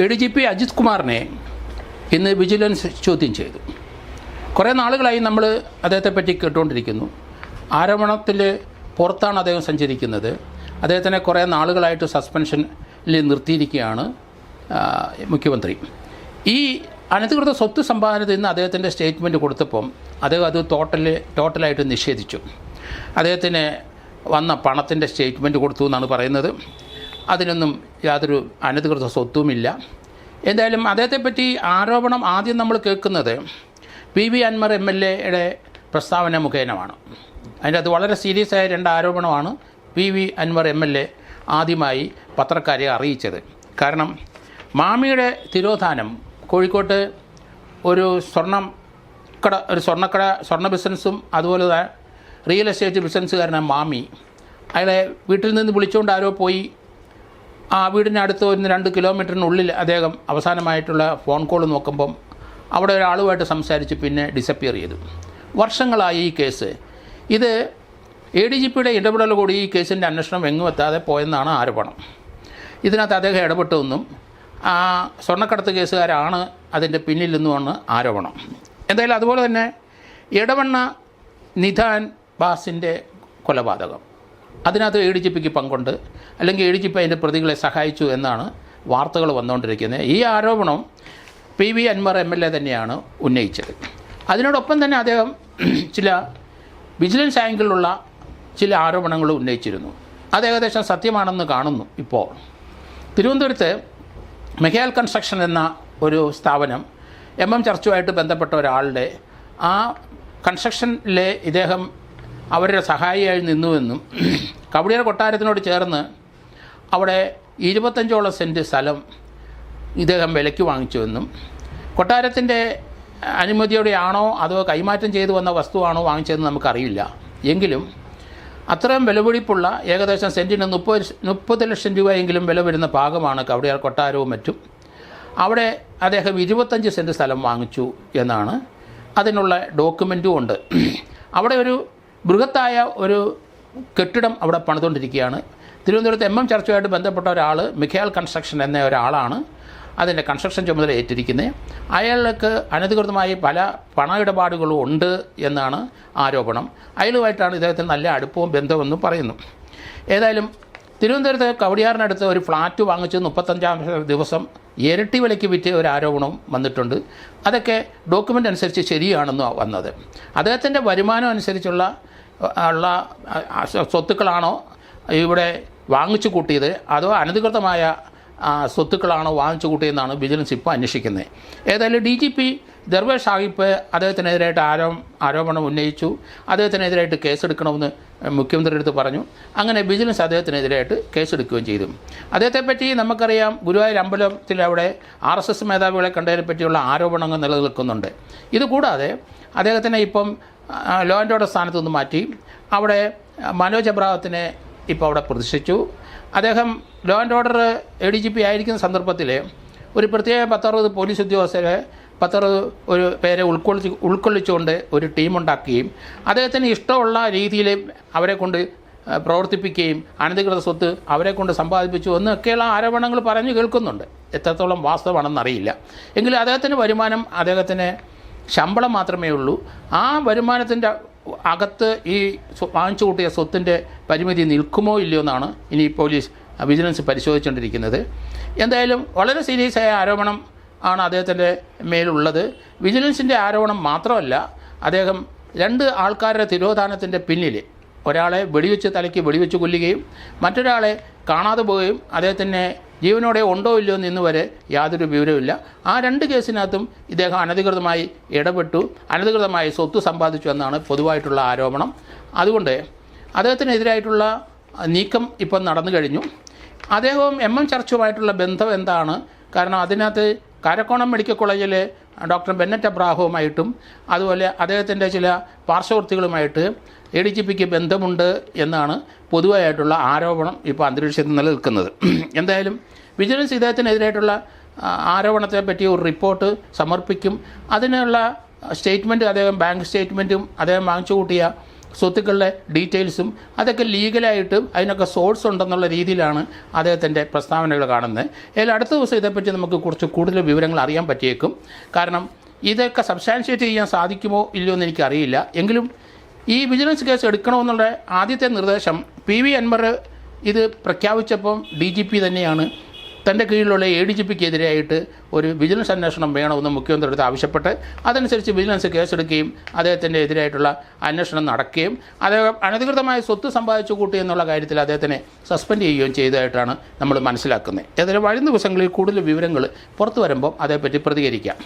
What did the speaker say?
ADGP Ajith കുമാറിനെ ഇന്ന് vigilance ചോദ്യം ചെയ്തു. കുറേ നാളുകളായി നമ്മൾ അദ്ദേഹത്തെ പറ്റി കേട്ടുകൊണ്ടിരിക്കുന്നു. ആരോപണത്തിൽ പുറത്താണ് അദ്ദേഹം സഞ്ചരിക്കുന്നത്. അദ്ദേഹത്തിനെ കുറേ നാളുകളായിട്ട് സസ്പെൻഷനിൽ നിർത്തിയിരിക്കുകയാണ് മുഖ്യമന്ത്രി. ഈ അനധികൃത സ്വത്ത് സമ്പാദനത്തിൽ നിന്ന് അദ്ദേഹത്തിൻ്റെ സ്റ്റേറ്റ്മെൻറ്റ് കൊടുത്തപ്പം അദ്ദേഹം അത് ടോട്ടലായിട്ട് നിഷേധിച്ചു. അദ്ദേഹത്തിന് വന്ന പണത്തിൻ്റെ സ്റ്റേറ്റ്മെൻറ്റ് കൊടുത്തു എന്നാണ് പറയുന്നത്. അതിനൊന്നും യാതൊരു അനധികൃത സ്വത്തുമില്ല. എന്തായാലും അദ്ദേഹത്തെപ്പറ്റി ആരോപണം ആദ്യം നമ്മൾ കേൾക്കുന്നത് PV അൻവർ MLA പ്രസ്താവന മുഖേനമാണ്. അതിൻ്റെ അത് വളരെ സീരിയസ് ആയ 2 ആരോപണമാണ് PV അൻവർ MLA ആദ്യമായി പത്രക്കാരെ അറിയിച്ചത്. കാരണം മാമിയുടെ തിരോധാനം, കോഴിക്കോട്ട് ഒരു സ്വർണ്ണ ബിസിനസ്സും അതുപോലെ റിയൽ എസ്റ്റേറ്റ് ബിസിനസ്സുകാരനാണ് മാമി. അയാളെ വീട്ടിൽ നിന്ന് വിളിച്ചുകൊണ്ട് ആരോ പോയി ആ വീടിനടുത്ത് 2 കിലോമീറ്ററിനുള്ളിൽ അദ്ദേഹം അവസാനമായിട്ടുള്ള ഫോൺ കോൾ നോക്കുമ്പം അവിടെ ഒരാളുമായിട്ട് സംസാരിച്ച് പിന്നെ ഡിസപ്പിയർ ചെയ്തു. വർഷങ്ങളായി ഈ കേസ്. ഇത് ADGPയുടെ ഇടപെടൽ കൂടി ഈ കേസിൻ്റെ അന്വേഷണം എങ്ങുമെത്താതെ പോയെന്നാണ് ആരോപണം. ഇതിനകത്ത് അദ്ദേഹം ഇടപെട്ടുവെന്നും സ്വർണ്ണക്കടത്ത് കേസുകാരാണ് അതിൻ്റെ പിന്നിൽ നിന്നുമാണ് ആരോപണം. എന്തായാലും അതുപോലെ തന്നെ എടവണ്ണ നിധാൻ ബാസിൻ്റെ കൊലപാതകം, അതിനകത്ത് ADGPക്ക് പങ്കുണ്ട്, അല്ലെങ്കിൽ ADGP അതിൻ്റെ പ്രതികളെ സഹായിച്ചു എന്നാണ് വാർത്തകൾ വന്നുകൊണ്ടിരിക്കുന്നത്. ഈ ആരോപണം PV അൻവർ MLA തന്നെയാണ് ഉന്നയിച്ചത്. അതിനോടൊപ്പം തന്നെ അദ്ദേഹം ചില വിജിലൻസ് ആംഗിളിലുള്ള ചില ആരോപണങ്ങൾ ഉന്നയിച്ചിരുന്നു. അത് ഏകദേശം സത്യമാണെന്ന് കാണുന്നു. ഇപ്പോൾ തിരുവനന്തപുരത്ത് മെഹയാൽ കൺസ്ട്രക്ഷൻ എന്ന ഒരു സ്ഥാപനം ചർച്ചുമായിട്ട് ബന്ധപ്പെട്ട ഒരാളുടെ ആ കൺസ്ട്രക്ഷനിലെ ഇദ്ദേഹം അവരുടെ സഹായിയായി നിന്നുവെന്നും കവടിയാർ കൊട്ടാരത്തിനോട് ചേർന്ന് അവിടെ 25ഓളം സെൻറ്റ് സ്ഥലം ഇദ്ദേഹം വിലയ്ക്ക് വാങ്ങിച്ചുവെന്നും കൊട്ടാരത്തിൻ്റെ അനുമതിയോടെയാണോ അതോ കൈമാറ്റം ചെയ്തു വന്ന വസ്തുവാണോ വാങ്ങിച്ചതെന്ന് നമുക്കറിയില്ല. എങ്കിലും അത്രയും വിലപിടിപ്പുള്ള ഏകദേശം സെൻറ്റിന് 30 ലക്ഷം രൂപയെങ്കിലും വില വരുന്ന ഭാഗമാണ് കവടിയാർ കൊട്ടാരവും മറ്റും. അവിടെ അദ്ദേഹം 25 സെൻറ്റ് സ്ഥലം വാങ്ങിച്ചു എന്നാണ്. അതിനുള്ള ഡോക്യുമെൻറ്റും ഉണ്ട്. അവിടെ ഒരു ബൃഹത്തായ ഒരു കെട്ടിടം അവിടെ പണിതുകൊണ്ടിരിക്കുകയാണ്. തിരുവനന്തപുരത്ത് ചർച്ചുമായിട്ട് ബന്ധപ്പെട്ട ഒരാൾ മെഹയാൽ കൺസ്ട്രക്ഷൻ എന്ന ഒരാളാണ് അതിൻ്റെ കൺസ്ട്രക്ഷൻ ചുമതല ഏറ്റിരിക്കുന്നത്. അയാൾക്ക് അനധികൃതമായി പല പണ ഇടപാടുകളും ഉണ്ട് എന്നാണ് ആരോപണം. അയാളുമായിട്ടാണ് ഇദ്ദേഹത്തിന് നല്ല അടുപ്പവും ബന്ധമെന്നും പറയുന്നു. ഏതായാലും തിരുവനന്തപുരത്ത് കവടിയാറിനടുത്ത് ഒരു ഫ്ലാറ്റ് വാങ്ങിച്ച് 35-ാം ദിവസം ഇരട്ടി വിലയ്ക്ക് വിറ്റ് ഒരു ആരോപണം വന്നിട്ടുണ്ട്. അതൊക്കെ ഡോക്യുമെൻ്റ് അനുസരിച്ച് ശരിയാണെന്ന് വന്നത്. അദ്ദേഹത്തിൻ്റെ വരുമാനം അനുസരിച്ചുള്ള സ്വത്തുക്കളാണോ ഇവിടെ വാങ്ങിച്ചു കൂട്ടിയത് അതോ അനധികൃതമായ സ്വത്തുക്കളാണോ വാങ്ങിച്ചു കൂട്ടിയെന്നാണ് വിജിലൻസ് ഇപ്പോൾ അന്വേഷിക്കുന്നത്. ഏതായാലും DGP ദർവേഷ് സാഹിബ് അദ്ദേഹത്തിനെതിരായിട്ട് ആരോപണം ഉന്നയിച്ചു. അദ്ദേഹത്തിനെതിരായിട്ട് കേസെടുക്കണമെന്ന് മുഖ്യമന്ത്രിയുടെ അടുത്ത് പറഞ്ഞു. അങ്ങനെ വിജിലൻസ് അദ്ദേഹത്തിനെതിരായിട്ട് കേസെടുക്കുകയും ചെയ്തു. അദ്ദേഹത്തെപ്പറ്റി നമുക്കറിയാം, ഗുരുവായൂർ അമ്പലത്തിൽ അവിടെ RSS മേധാവികളെ കണ്ടതിനെ പറ്റിയുള്ള ആരോപണങ്ങൾ നിലനിൽക്കുന്നുണ്ട്. ഇതുകൂടാതെ അദ്ദേഹത്തിനെ ഇപ്പം ലോ ആൻഡ് ഓർഡർ സ്ഥാനത്തു നിന്ന് മാറ്റി അവിടെ മനോജ് എബ്രാഹത്തിനെ ഇപ്പോൾ അവിടെ പ്രതിഷ്ഠിച്ചു. അദ്ദേഹം ലോ ആൻഡ് ഓർഡർ ADGP ആയിരിക്കുന്ന സന്ദർഭത്തിൽ ഒരു പ്രത്യേക 10-60 പോലീസ് ഉദ്യോഗസ്ഥരെ 10-60 പേരെ ഉൾക്കൊള്ളിച്ചുകൊണ്ട് ഒരു ടീമുണ്ടാക്കുകയും അദ്ദേഹത്തിന് ഇഷ്ടമുള്ള രീതിയിൽ അവരെ കൊണ്ട് പ്രവർത്തിപ്പിക്കുകയും അനധികൃത സ്വത്ത് അവരെ കൊണ്ട് സമ്പാദിപ്പിച്ചു എന്നൊക്കെയുള്ള ആരോപണങ്ങൾ പറഞ്ഞു കേൾക്കുന്നുണ്ട്. എത്രത്തോളം വാസ്തവമാണെന്നറിയില്ല. എങ്കിലും അദ്ദേഹത്തിന് വരുമാനം, അദ്ദേഹത്തിന് ശമ്പളം മാത്രമേ ഉള്ളൂ. ആ വരുമാനത്തിൻ്റെ അകത്ത് ഈ വാങ്ങിച്ചു കൂട്ടിയ സ്വത്തിൻ്റെ പരിമിതി നിൽക്കുമോ ഇല്ലയോ എന്നാണ് ഇനി വിജിലൻസ് പരിശോധിച്ചുകൊണ്ടിരിക്കുന്നത്. എന്തായാലും വളരെ സീരിയസ് ആയ ആരോപണം ആണ് അദ്ദേഹത്തിൻ്റെ മേലുള്ളത്. വിജിലൻസിൻ്റെ ആരോപണം മാത്രമല്ല, അദ്ദേഹം 2 ആൾക്കാരുടെ തിരോധാനത്തിൻ്റെ പിന്നിൽ ഒരാളെ തലയ്ക്ക് വെടിവെച്ച് കൊല്ലുകയും മറ്റൊരാളെ കാണാതെ പോവുകയും അദ്ദേഹത്തിനെ ജീവനോടെ ഉണ്ടോ ഇല്ലയോ എന്ന് ഇന്ന് വരെ യാതൊരു വിവരവുമില്ല. ആ 2 കേസിനകത്തും ഇദ്ദേഹം അനധികൃതമായി ഇടപെട്ടു, അനധികൃതമായി സ്വത്ത് സമ്പാദിച്ചു എന്നാണ് പൊതുവായിട്ടുള്ള ആരോപണം. അതുകൊണ്ട് അദ്ദേഹത്തിനെതിരായിട്ടുള്ള നീക്കം ഇപ്പം നടന്നു കഴിഞ്ഞു. അദ്ദേഹവും ചർച്ചുമായിട്ടുള്ള ബന്ധം എന്താണ്? കാരണം അതിനകത്ത് കാരക്കോണം മെഡിക്കൽ കോളേജിലെ ഡോക്ടർ ബെന്നറ്റ് എബ്രാഹവുമായിട്ടും അതുപോലെ അദ്ദേഹത്തിൻ്റെ ചില പാർശ്വവർത്തികളുമായിട്ട് ADGPക്ക് ബന്ധമുണ്ട് എന്നാണ് പൊതുവായിട്ടുള്ള ആരോപണം ഇപ്പോൾ അന്തരീക്ഷത്തിൽ നിലനിൽക്കുന്നത്. എന്തായാലും വിജിലൻസ് ഇദ്ദേഹത്തിനെതിരായിട്ടുള്ള ആരോപണത്തെ പറ്റി ഒരു റിപ്പോർട്ട് സമർപ്പിക്കും. അതിനുള്ള സ്റ്റേറ്റ്മെൻറ്റ്, അദ്ദേഹം ബാങ്ക് സ്റ്റേറ്റ്മെൻറ്റും അദ്ദേഹം വാങ്ങിച്ചു കൂട്ടിയ സ്വത്തുക്കളുടെ ഡീറ്റെയിൽസും അതൊക്കെ ലീഗലായിട്ടും അതിനൊക്കെ സോഴ്സ് ഉണ്ടെന്നുള്ള രീതിയിലാണ് അദ്ദേഹത്തിൻ്റെ പ്രസ്താവനകൾ കാണുന്നത്. അതിൽ അടുത്ത ദിവസം ഇതേപ്പറ്റി നമുക്ക് കുറച്ച് കൂടുതൽ വിവരങ്ങൾ അറിയാൻ പറ്റിയേക്കും. കാരണം ഇതൊക്കെ സബ്സ്റ്റാൻഷ്യേറ്റ് ചെയ്യാൻ സാധിക്കുമോ ഇല്ലയോ എന്ന് എനിക്കറിയില്ല. എങ്കിലും ഈ വിജിലൻസ് കേസ് എടുക്കണമെന്നുള്ള ആദ്യത്തെ നിർദ്ദേശം PV അൻവർ ഇത് പ്രഖ്യാപിച്ചപ്പം DGP തന്നെയാണ് തൻ്റെ കീഴിലുള്ള ADGPക്കെതിരായിട്ട് ഒരു വിജിലൻസ് അന്വേഷണം വേണമെന്ന് മുഖ്യമന്ത്രി അടുത്ത് ആവശ്യപ്പെട്ട് അതനുസരിച്ച് വിജിലൻസ് കേസെടുക്കുകയും അദ്ദേഹത്തിൻ്റെ എതിരായിട്ടുള്ള അന്വേഷണം നടക്കുകയും അദ്ദേഹം അനധികൃതമായ സ്വത്ത് സമ്പാദിച്ചു കൂട്ടി എന്നുള്ള കാര്യത്തിൽ അദ്ദേഹത്തിനെ സസ്പെൻഡ് ചെയ്യുകയും ചെയ്തതായിട്ടാണ് നമ്മൾ മനസ്സിലാക്കുന്നത്. ഏതായാലും വരും ദിവസങ്ങളിൽ കൂടുതൽ വിവരങ്ങൾ പുറത്തു വരുമ്പം അതേപ്പറ്റി പ്രതികരിക്കാം.